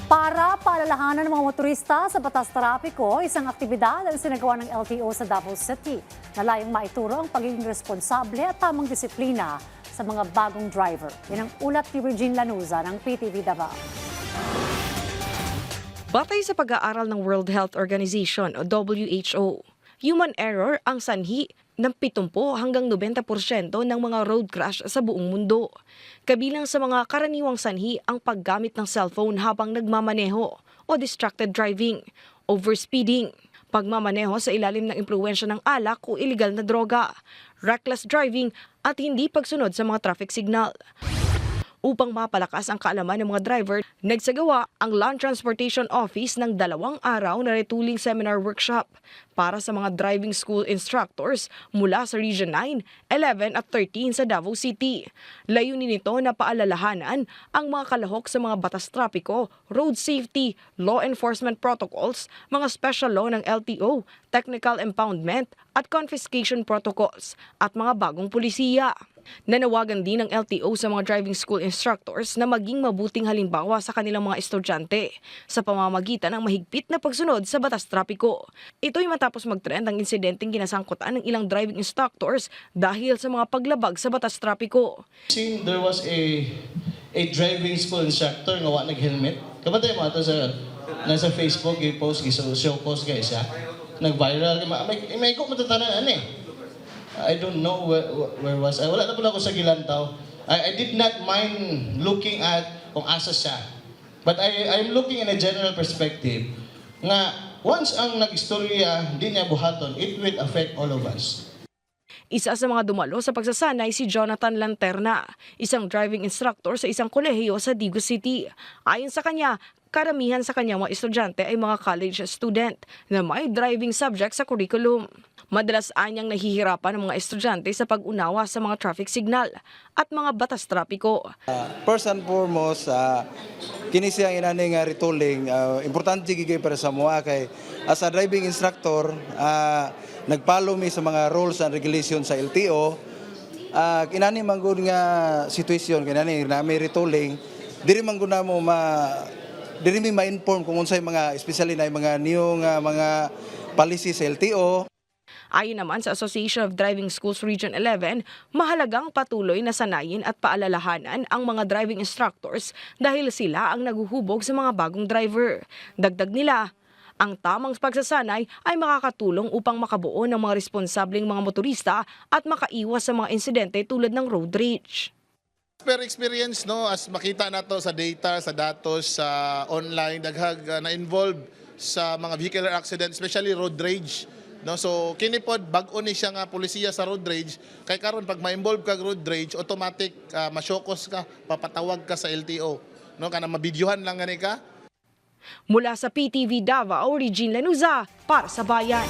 Para paalalahanan ng mga motorista sa batas trapiko, isang aktibidad ang sinagawa ng LTO sa Davao City na layong maituro ang pagiging responsable at tamang disiplina sa mga bagong driver. Yan ang ulat ni Regine Lanuza ng PTV Davao. Batay sa pag-aaral ng World Health Organization o WHO, human error ang sanhi ng 70 hanggang 90% ng mga road crash sa buong mundo. Kabilang sa mga karaniwang sanhi ang paggamit ng cellphone habang nagmamaneho o distracted driving, overspeeding, pagmamaneho sa ilalim ng impluwensya ng alak o iligal na droga, reckless driving at hindi pagsunod sa mga traffic signal. Upang mapalakas ang kaalaman ng mga driver, nagsagawa ang Land Transportation Office ng 2 araw na retooling seminar workshop para sa mga driving school instructors mula sa Region 9, 11 at 13 sa Davao City. Layunin nito na paalalahanan ang mga kalahok sa mga batas trapiko, road safety, law enforcement protocols, mga special law ng LTO, technical impoundment at confiscation protocols at mga bagong pulisiya. Nanawagan din ng LTO sa mga driving school instructors na maging mabuting halimbawa sa kanilang mga estudyante sa pamamagitan ng mahigpit na pagsunod sa batas trapiko. Ito'y matapos mag-trend ang insidenteng kinasangkutan ng ilang driving instructors dahil sa mga paglabag sa batas trapiko. There was a driving school instructor nga wa nag-helmet. Kapatay mo ito sa nasa Facebook, i-post, i-show post guys ha. Nag-viral. May ko matatanan eh. I don't know where was I. Wala na pala ako sa Gilantaw. I did not mind looking at kung asa siya. But I'm looking in a general perspective nga once ang nag-istorya, hindi niya buhaton, it will affect all of us. Isa sa mga dumalo sa pagsasanay si Jonathan Lanterna, isang driving instructor sa isang kolehiyo sa Digo City. Ayon sa kanya, karamihan sa kanyang mga estudyante ay mga college student na may driving subject sa curriculum. Madalas anyang nahihirapan ng mga estudyante sa pag-unawa sa mga traffic signal at mga batas trapiko. First and foremost, kini siya inani nga retooling, importante gigay para sa mua kay as a driving instructor, nagpalo mi sa mga rules and regulations sa LTO. Kinani manggod nga situation kinani na may retooling, diri manggod na mo diri mi ma-inform kung unsay mga especially na mga new nga mga policy sa LTO. Ayon naman sa Association of Driving Schools Region 11, mahalagang patuloy na sanayin at paalalahanan ang mga driving instructors dahil sila ang naguhubog sa mga bagong driver. Dagdag nila, ang tamang pagsasanay ay makakatulong upang makabuo ng mga responsableng mga motorista at makaiwas sa mga insidente tulad ng road rage. Per experience, no, as makita nato sa data, sa datos, sa online, daghag na-involved sa mga vehicular accident, especially road rage. No, so kini pod bag-o ni siya nga pulisiya sa road rage kay karon pag ma-involve ka road rage automatic masyokos ka, papatawag ka sa LTO, no, kana mabidyohan lang gani ka. Mula sa PTV Davao, Regine Lanuza para sa Bayan.